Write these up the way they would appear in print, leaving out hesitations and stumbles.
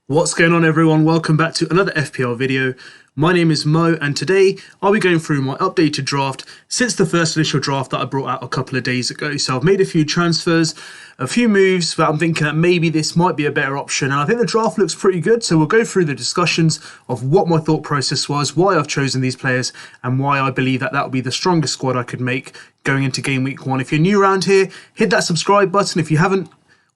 What's going on, everyone? Welcome back to another FPL video. My name is Mo, and today I'll be going through my updated draft since the first initial draft that I brought out a couple of days ago. So I've made a few transfers, a few moves that I'm thinking that maybe this might be a better option, and I think the draft looks pretty good. So we'll go through the discussions of what my thought process was, why I've chosen these players, and why I believe that will be the strongest squad I could make going into game week 1. If you're new around here, hit that subscribe button. If you haven't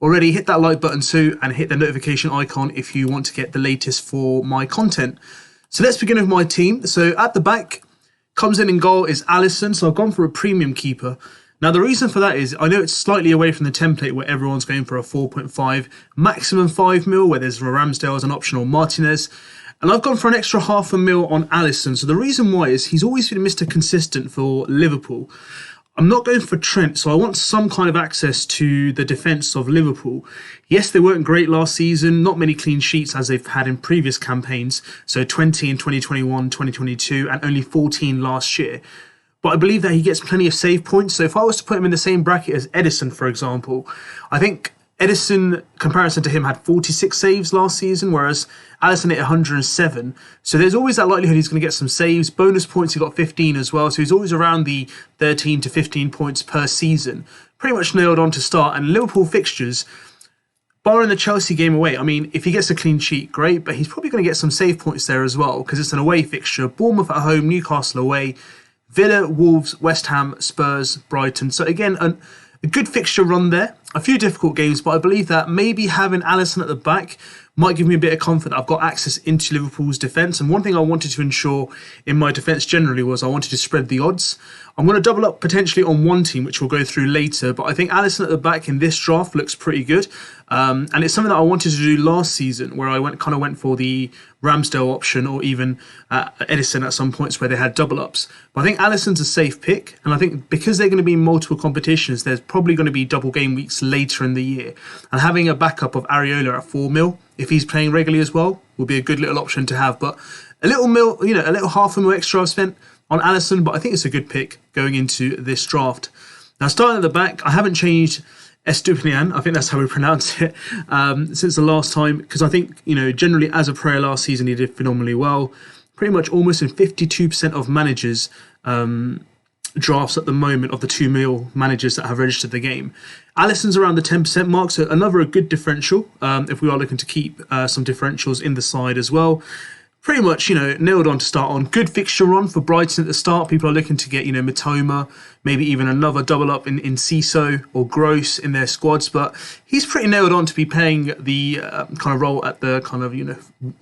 already, hit that like button too, and hit the notification icon if you want to get the latest for my content. So let's begin with my team. So at the back, comes in goal is Alisson. So I've gone for a premium keeper. Now the reason for that is I know it's slightly away from the template where everyone's going for a 4.5, maximum 5 mil, where there's Ramsdale as an option or Martinez. And I've gone for an extra half a mil on Alisson. So the reason why is he's always been Mr. Consistent for Liverpool. I'm not going for Trent, so I want some kind of access to the defence of Liverpool. Yes, they weren't great last season, not many clean sheets as they've had in previous campaigns, so 20 in 2021, 2022, and only 14 last year. But I believe that he gets plenty of save points, so if I was to put him in the same bracket as Edison, for example, I think Edison, comparison to him, had 46 saves last season, whereas Alisson hit 107. So there's always that likelihood he's going to get some saves. Bonus points, he got 15 as well. So he's always around the 13 to 15 points per season. Pretty much nailed on to start. And Liverpool fixtures, barring the Chelsea game away, I mean, if he gets a clean sheet, great. But he's probably going to get some save points there as well, because it's an away fixture. Bournemouth at home, Newcastle away, Villa, Wolves, West Ham, Spurs, Brighton. So again, a good fixture run there. A few difficult games, but I believe that maybe having Alisson at the back might give me a bit of comfort that I've got access into Liverpool's defence. And one thing I wanted to ensure in my defence generally was I wanted to spread the odds. I'm going to double up potentially on one team, which we'll go through later, but I think Alisson at the back in this draft looks pretty good. And it's something that I wanted to do last season, where I went for the Ramsdale option, or even Edison at some points where they had double ups. But I think Alisson's a safe pick, and I think because they're going to be in multiple competitions, there's probably going to be double game weeks later in the year. And having a backup of Areola at 4 mil, if he's playing regularly as well, will be a good little option to have. But a little half a mil extra I've spent on Alisson, but I think it's a good pick going into this draft. Now, starting at the back, I haven't changed Estupinan, I think that's how we pronounce it, since the last time, because I think, generally as a player last season, he did phenomenally well. Pretty much almost in 52% of managers' drafts at the moment of the 2 mil managers that have registered the game. Alisson's around the 10% mark, so another good differential, if we are looking to keep some differentials in the side as well. Pretty much, nailed on to start on. Good fixture run for Brighton at the start. People are looking to get, Mitoma, maybe even another double up in Ciso or Gross in their squads. But he's pretty nailed on to be playing the kind of role at the kind of,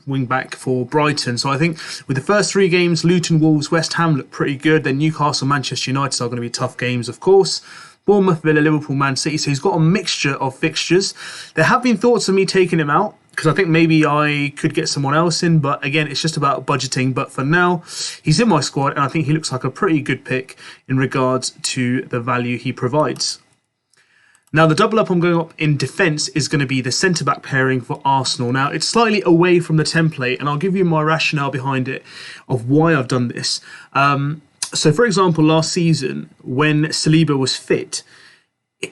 wing back for Brighton. So I think with the first 3 games, Luton, Wolves, West Ham look pretty good. Then Newcastle, Manchester United are going to be tough games, of course. Bournemouth, Villa, Liverpool, Man City. So he's got a mixture of fixtures. There have been thoughts of me taking him out, because I think maybe I could get someone else in, but again, it's just about budgeting. But for now, he's in my squad, and I think he looks like a pretty good pick in regards to the value he provides. Now, the double up I'm going up in defence is going to be the centre-back pairing for Arsenal. Now, it's slightly away from the template, and I'll give you my rationale behind it of why I've done this. So, for example, last season, when Saliba was fit,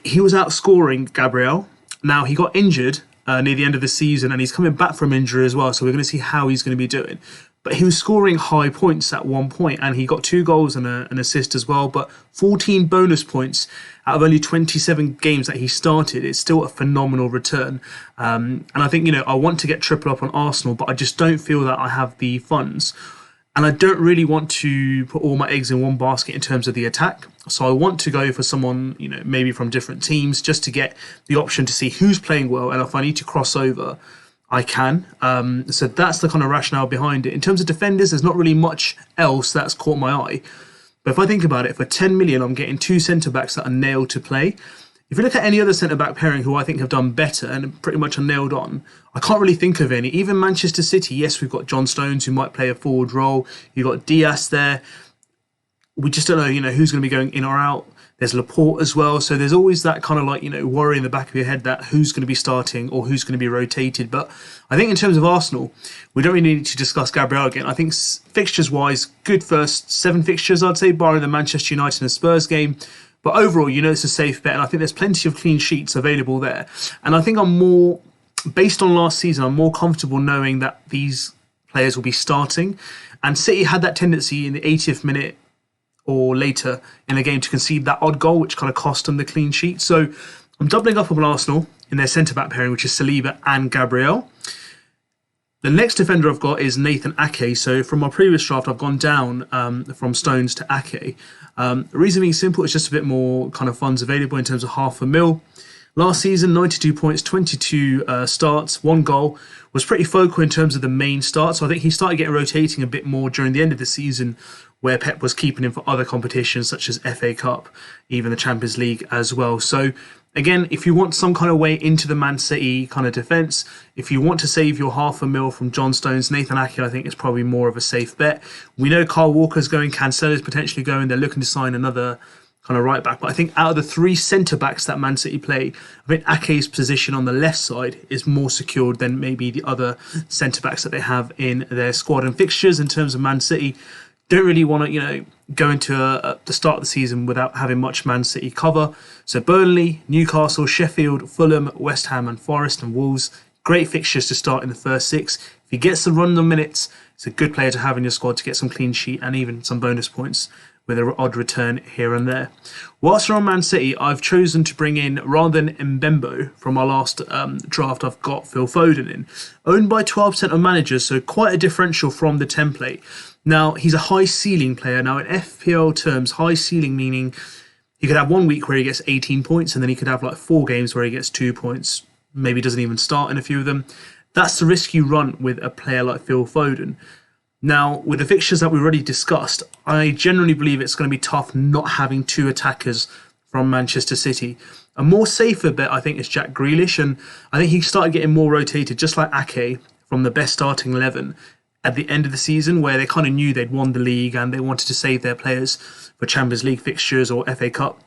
he was outscoring Gabriel. Now, he got injured near the end of the season, and he's coming back from injury as well, so we're going to see how he's going to be doing. But he was scoring high points at one point, and he got 2 goals and an assist as well, but 14 bonus points out of only 27 games that he started. It's still a phenomenal return. And I think, I want to get triple up on Arsenal, but I just don't feel that I have the funds. And I don't really want to put all my eggs in one basket in terms of the attack. So I want to go for someone, maybe from different teams, just to get the option to see who's playing well. And if I need to cross over, I can. So that's the kind of rationale behind it. In terms of defenders, there's not really much else that's caught my eye. But if I think about it, for 10 million, I'm getting 2 centre-backs that are nailed to play. If you look at any other centre-back pairing who I think have done better and pretty much are nailed on, I can't really think of any. Even Manchester City, yes, we've got John Stones who might play a forward role. You've got Diaz there. We just don't know, who's going to be going in or out. There's Laporte as well. So there's always that kind of worry in the back of your head that who's going to be starting or who's going to be rotated. But I think in terms of Arsenal, we don't really need to discuss Gabriel again. I think fixtures-wise, good first 7 fixtures, I'd say, barring the Manchester United and Spurs game. But overall, it's a safe bet, and I think there's plenty of clean sheets available there. And I think I'm more based on last season, I'm more comfortable knowing that these players will be starting. And City had that tendency in the 80th minute or later in the game to concede that odd goal, which kind of cost them the clean sheet. So I'm doubling up on Arsenal in their centre-back pairing, which is Saliba and Gabriel. The next defender I've got is Nathan Ake. So from my previous draft, I've gone down from Stones to Ake. The reason being simple, it's just a bit more kind of funds available in terms of $500,000. Last season, 92 points, 22 starts, 1 goal. Was pretty focal in terms of the main start. So I think he started getting rotating a bit more during the end of the season, where Pep was keeping him for other competitions such as FA Cup, even the Champions League as well. So again, if you want some kind of way into the Man City kind of defence, if you want to save your $500,000 from John Stones, Nathan Ake I think is probably more of a safe bet. We know Kyle Walker's going, Cancelo's potentially going. They're looking to sign another kind of right back. But I think out of the 3 centre-backs that Man City play, I think Ake's position on the left side is more secured than maybe the other centre-backs that they have in their squad. And fixtures in terms of Man City, don't really want to, go into the start of the season without having much Man City cover. So Burnley, Newcastle, Sheffield, Fulham, West Ham and Forest and Wolves. Great fixtures to start in the first 6. If he gets some run on minutes, it's a good player to have in your squad to get some clean sheet and even some bonus points with an odd return here and there. Whilst we're on Man City, I've chosen to bring in, rather than Mbembo from my last draft, I've got Phil Foden in. Owned by 12% of managers, so quite a differential from the template. Now, he's a high ceiling player. Now, in FPL terms, high ceiling meaning he could have 1 week where he gets 18 points and then he could have like 4 games where he gets 2 points. Maybe doesn't even start in a few of them. That's the risk you run with a player like Phil Foden. Now, with the fixtures that we've already discussed, I generally believe it's going to be tough not having 2 attackers from Manchester City. A more safer bet, I think, is Jack Grealish, and I think he started getting more rotated, just like Ake, from the best starting 11 at the end of the season, where they kind of knew they'd won the league and they wanted to save their players for Champions League fixtures or FA Cup.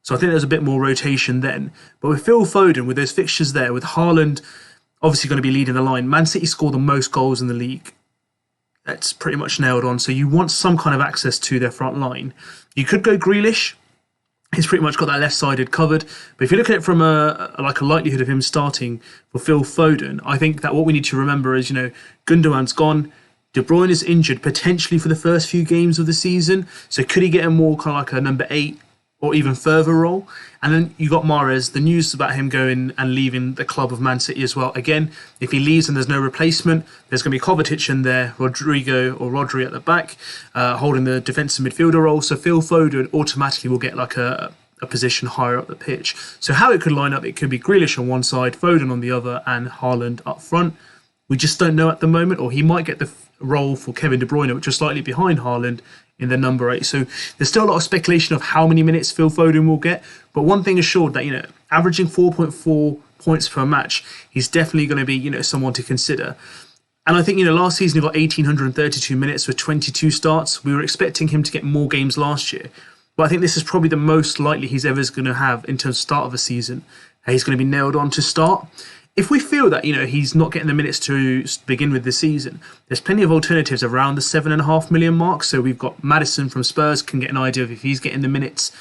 So I think there's a bit more rotation then. But with Phil Foden, with those fixtures there, with Haaland obviously going to be leading the line, Man City score the most goals in the league. That's pretty much nailed on. So you want some kind of access to their front line. You could go Grealish. He's pretty much got that left-sided covered. But if you look at it from a likelihood of him starting for Phil Foden, I think that what we need to remember is, Gundogan's gone. De Bruyne is injured potentially for the first few games of the season. So could he get a more kind of like a number 8 or even further role? And then you got Mahrez, the news about him going and leaving the club of Man City as well. Again, if he leaves and there's no replacement, there's going to be Kovacic in there, Rodri at the back, holding the defensive midfielder role. So Phil Foden automatically will get like a position higher up the pitch. So how it could line up, it could be Grealish on one side, Foden on the other, and Haaland up front. We just don't know at the moment, or he might get the role for Kevin De Bruyne, which is slightly behind Haaland in the number 8. So there's still a lot of speculation of how many minutes Phil Foden will get. But one thing is sure that, averaging 4.4 points per match, he's definitely going to be, someone to consider. And I think, last season he got 1,832 minutes with 22 starts. We were expecting him to get more games last year. But I think this is probably the most likely he's ever going to have in terms of start of a season. He's going to be nailed on to start. If we feel that, he's not getting the minutes to begin with this season, there's plenty of alternatives around the 7.5 million mark. So we've got Maddison from Spurs, can get an idea of if he's getting the minutes.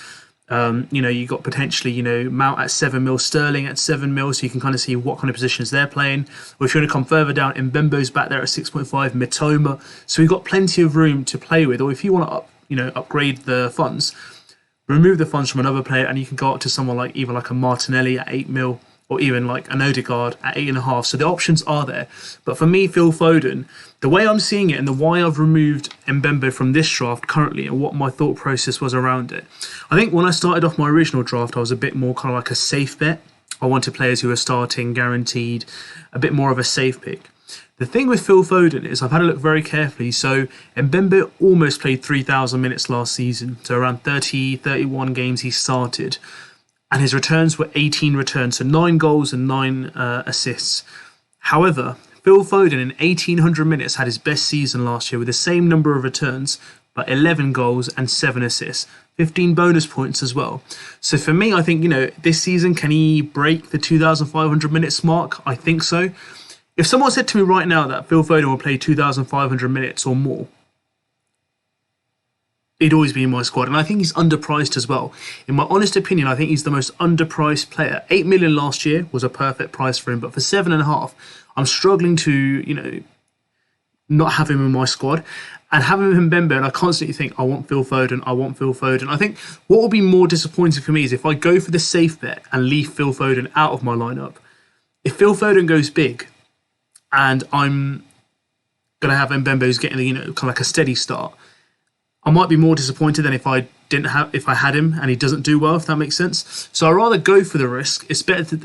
You've got potentially, Mount at 7 mil, Sterling at 7 mil, so you can kind of see what kind of positions they're playing. Or if you want to come further down, Mbembo's back there at 6.5, Mitoma. So we've got plenty of room to play with. Or if you want to upgrade the funds, remove the funds from another player and you can go up to someone like even like a Martinelli at 8 mil. Or even like an Odegaard at 8.5. So the options are there. But for me, Phil Foden, the way I'm seeing it and the why I've removed Mbembo from this draft currently and what my thought process was around it, I think when I started off my original draft, I was a bit more kind of like a safe bet. I wanted players who were starting, guaranteed, a bit more of a safe pick. The thing with Phil Foden is I've had a look very carefully. So Mbembo almost played 3,000 minutes last season. So around 31 games he started. And his returns were 18 returns, so 9 goals and 9 assists. However, Phil Foden in 1,800 minutes had his best season last year with the same number of returns, but 11 goals and 7 assists. 15 bonus points as well. So for me, I think, this season, can he break the 2,500 minutes mark? I think so. If someone said to me right now that Phil Foden will play 2,500 minutes or more, he'd always be in my squad. And I think he's underpriced as well. In my honest opinion, I think he's the most underpriced player. 8 million last year was a perfect price for him, but for 7.5, I'm struggling to, not have him in my squad. And having him Mbembe, and I constantly think, I want Phil Foden, I want Phil Foden. I think what will be more disappointing for me is if I go for the safe bet and leave Phil Foden out of my lineup. If Phil Foden goes big and I'm going to have Mbembe who's getting, kind of like a steady start, I might be more disappointed than if I had him and he doesn't do well, if that makes sense. So I'd rather go for the risk. It's better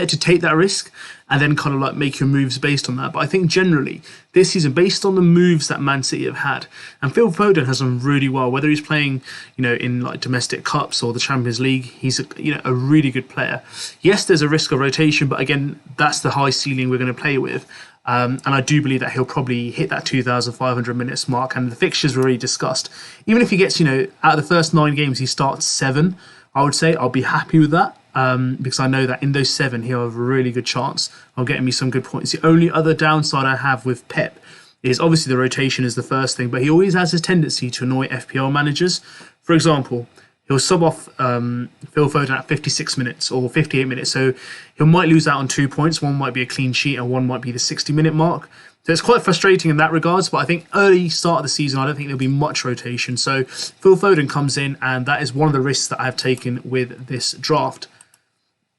to take that risk and then kind of like make your moves based on that. But I think generally this season, based on the moves that Man City have had, and Phil Foden has done really well, whether he's playing, in like domestic cups or the Champions League, he's a really good player. Yes, there's a risk of rotation, but again, that's the high ceiling we're going to play with. And I do believe that he'll probably hit that 2,500 minutes mark, and the fixtures were already discussed. Even if he gets, out of the first 9 games, he starts 7, I would say I'll be happy with that, because I know that in those 7, he'll have a really good chance of getting me some good points. The only other downside I have with Pep is obviously the rotation is the first thing, but he always has this tendency to annoy FPL managers. For example, he'll sub off Phil Foden at 56 minutes or 58 minutes. So he might lose out on 2 points. One might be a clean sheet and one might be the 60-minute mark. So it's quite frustrating in that regards. But I think early start of the season, I don't think there'll be much rotation. So Phil Foden comes in, and that is one of the risks that I've taken with this draft.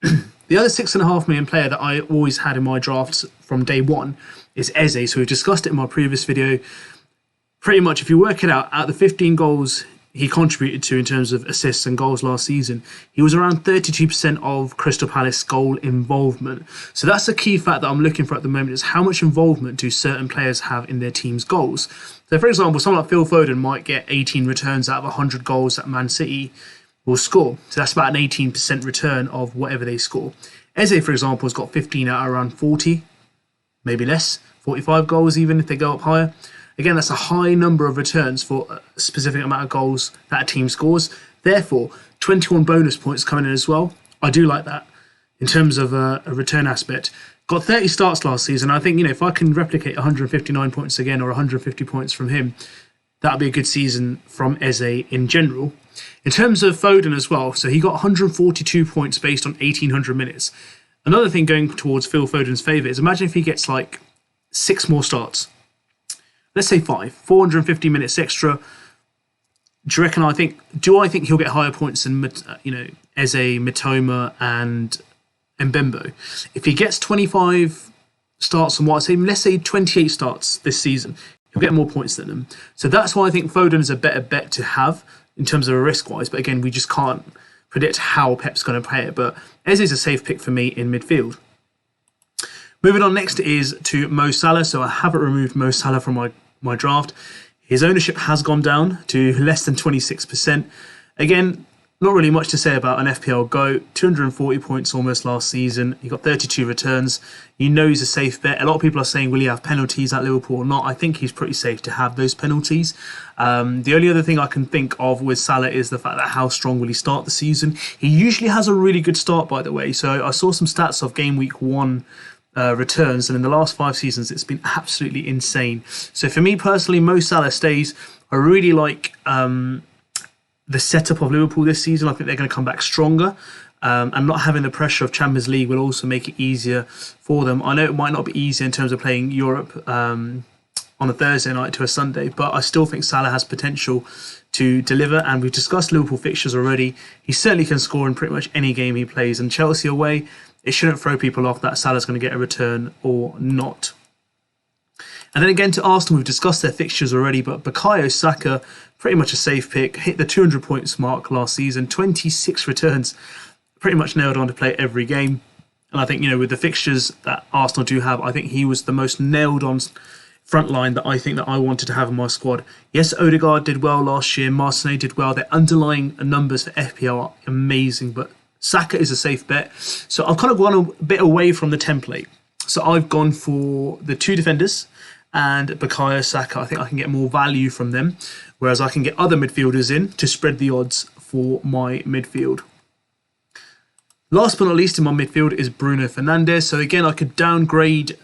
The other 6.5 million player that I always had in my drafts from day one is Eze. So we've discussed it in my previous video. Pretty much, if you work it out the 15 goals he contributed to in terms of assists and goals last season, he was around 32% of Crystal Palace goal involvement. So that's the key fact that I'm looking for at the moment, is how much involvement do certain players have in their team's goals. So for example, someone like Phil Foden might get 18 returns out of 100 goals that Man City will score. So that's about an 18% return of whatever they score. Eze, for example, has got 15 out of around 40, maybe less, 45 goals even if they go up higher. Again, that's a high number of returns for a specific amount of goals that a team scores. Therefore, 21 bonus points coming in as well. I do like that in terms of a return aspect. Got 30 starts last season. I think, if I can replicate 159 points again or 150 points from him, that'll be a good season from Eze in general. In terms of Foden as well, so he got 142 points based on 1,800 minutes. Another thing going towards Phil Foden's favour is imagine if he gets like 6 more starts. Let's say 450 minutes extra. Do I think he'll get higher points than Eze, Mitoma, and Mbembe? If he gets 25 starts and let's say 28 starts this season, he'll get more points than them. So that's why I think Foden is a better bet to have in terms of a risk-wise. But again, we just can't predict how Pep's going to play it. But Eze is a safe pick for me in midfield. Moving on next is to Mo Salah. So I haven't removed Mo Salah from my draft. His ownership has gone down to less than 26%. Again, not really much to say about an FPL GOAT. 240 points almost last season. He got 32 returns. He's a safe bet. A lot of people are saying, will he have penalties at Liverpool or not? I think he's pretty safe to have those penalties. The only other thing I can think of with Salah is the fact that how strong will he start the season? He usually has a really good start, by the way. So I saw some stats of game week 1 returns, and in the last 5 seasons it's been absolutely insane. So for me personally, Mo Salah stays. I really like the setup of Liverpool this season. I think they're going to come back stronger, and not having the pressure of Champions League will also make it easier for them. I know it might not be easy in terms of playing Europe on a Thursday night to a Sunday, but I still think Salah has potential to deliver, and we've discussed Liverpool fixtures already. He certainly can score in pretty much any game he plays, and Chelsea away, it shouldn't throw people off that Salah's going to get a return or not. And then again to Arsenal, we've discussed their fixtures already, but Bukayo Saka, pretty much a safe pick, hit the 200 points mark last season, 26 returns, pretty much nailed on to play every game. And I think, with the fixtures that Arsenal do have, I think he was the most nailed on front line that I wanted to have in my squad. Yes, Odegaard did well last year, Martinez did well, their underlying numbers for FPL are amazing, but Saka is a safe bet. So I've kind of gone a bit away from the template. So I've gone for the 2 defenders and Bukayo Saka. I think I can get more value from them, whereas I can get other midfielders in to spread the odds for my midfield. Last but not least in my midfield is Bruno Fernandes. So again, I could downgrade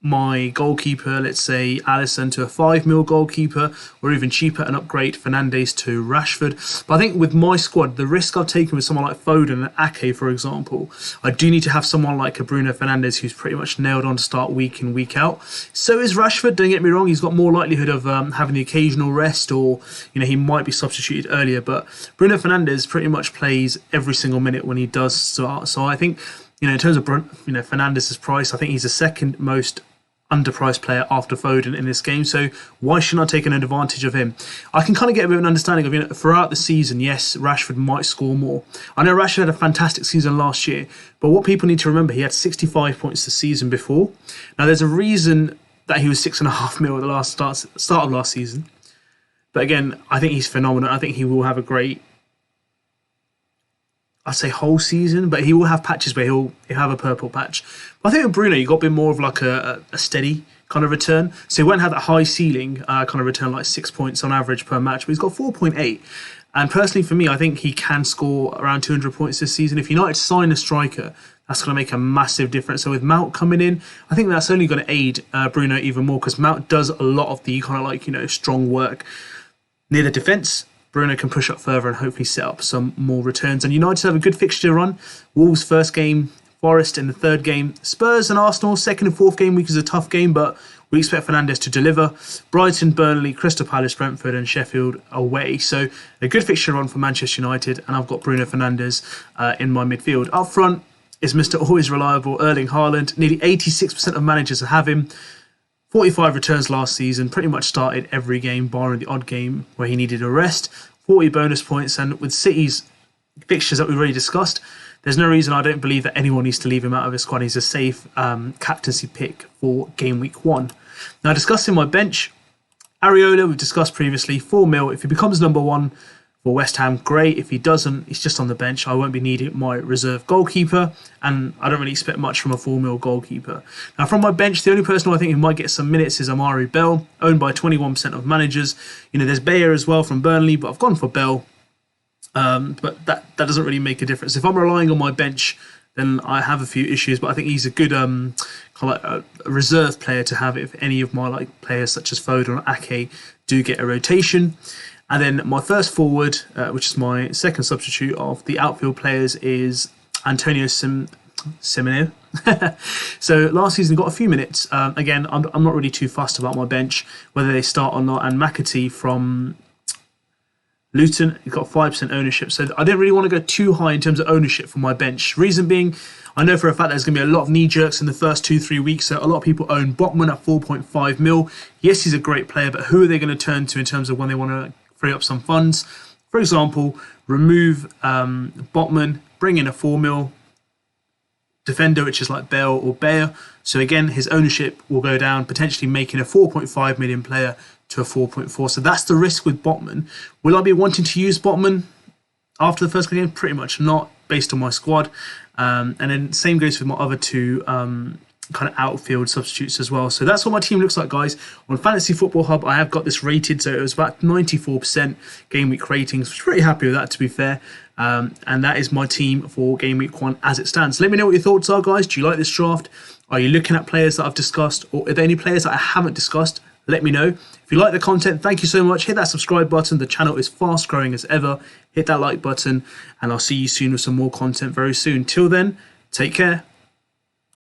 my goalkeeper, let's say Alisson, to a 5 mil goalkeeper, or even cheaper and upgrade Fernandes to Rashford. But I think with my squad, the risk I've taken with someone like Foden and Ake, for example, I do need to have someone like a Bruno Fernandes who's pretty much nailed on to start week in, week out. So is Rashford, don't get me wrong, he's got more likelihood of having the occasional rest, or he might be substituted earlier, but Bruno Fernandes pretty much plays every single minute when he does start. So I think, in terms of Fernandes' price, I think he's the second most underpriced player after Foden in this game, so why shouldn't I take an advantage of him? I can kind of get a bit of an understanding of, throughout the season, yes, Rashford might score more. I know Rashford had a fantastic season last year, but what people need to remember, he had 65 points the season before. Now, there's a reason that he was 6.5 mil at the start of last season, but again, I think he's phenomenal. I think he will have a great, I'd say, whole season, but he will have patches where he'll have a purple patch. But I think with Bruno, you got a bit more of like a steady kind of return. So he won't have that high ceiling kind of return, like 6 points on average per match, but he's got 4.8. And personally for me, I think he can score around 200 points this season. If United sign a striker, that's going to make a massive difference. So with Mount coming in, I think that's only going to aid Bruno even more, because Mount does a lot of the kind of like, strong work near the defence. Bruno can push up further and hopefully set up some more returns. And United have a good fixture run. Wolves first game, Forest in the third game, Spurs and Arsenal second and fourth game week is a tough game, but we expect Fernandes to deliver. Brighton, Burnley, Crystal Palace, Brentford and Sheffield away. So a good fixture run for Manchester United, and I've got Bruno Fernandes in my midfield. Up front is Mr. Always Reliable, Erling Haaland. Nearly 86% of managers have him. 45 returns last season, pretty much started every game, barring the odd game where he needed a rest. 40 bonus points, and with City's fixtures that we've already discussed, there's no reason I don't believe that anyone needs to leave him out of his squad. He's a safe captaincy pick for game week 1. Now, discussing my bench, Areola, we've discussed previously, 4 mil. If he becomes number 1 for West Ham, great. If he doesn't, he's just on the bench. I won't be needing my reserve goalkeeper, and I don't really expect much from a 4 mil goalkeeper. Now, from my bench, the only person I think who might get some minutes is Amari Bell, owned by 21% of managers. There's Bayer as well from Burnley, but I've gone for Bell. But that doesn't really make a difference. If I'm relying on my bench, then I have a few issues, but I think he's a good kind of like a reserve player to have if any of my players such as Foden or Ake do get a rotation. And then my first forward, which is my second substitute of the outfield players, is Antonio Semenyo. So last season got a few minutes. Again, I'm not really too fussed about my bench, whether they start or not. And McAtee from Luton, he's got 5% ownership. So I didn't really want to go too high in terms of ownership for my bench. Reason being, I know for a fact there's going to be a lot of knee-jerks in the first 2-3 weeks. So a lot of people own Botman at 4.5 mil. Yes, he's a great player, but who are they going to turn to in terms of when they want to free up some funds? For example, remove Botman, bring in a 4 mil defender, which is like Bale or Bayer. So again, his ownership will go down, potentially making a 4.5 million player to a 4.4. So that's the risk with Botman. Will I be wanting to use Botman after the first game? Pretty much not, based on my squad. And then same goes with my other two kind of outfield substitutes as well. So that's what my team looks like, guys. On Fantasy Football Hub, I have got this rated, so it was about 94% game week ratings. I was pretty happy with that, to be fair. And that is my team for game week 1 as it stands. Let me know what your thoughts are, guys. Do you like this draft? Are you looking at players that I've discussed, or are there any players that I haven't discussed? Let me know. If you like the content, thank you so much. Hit that subscribe button. The channel is fast growing as ever. Hit that like button, and I'll see you soon with some more content very soon. Till then, take care.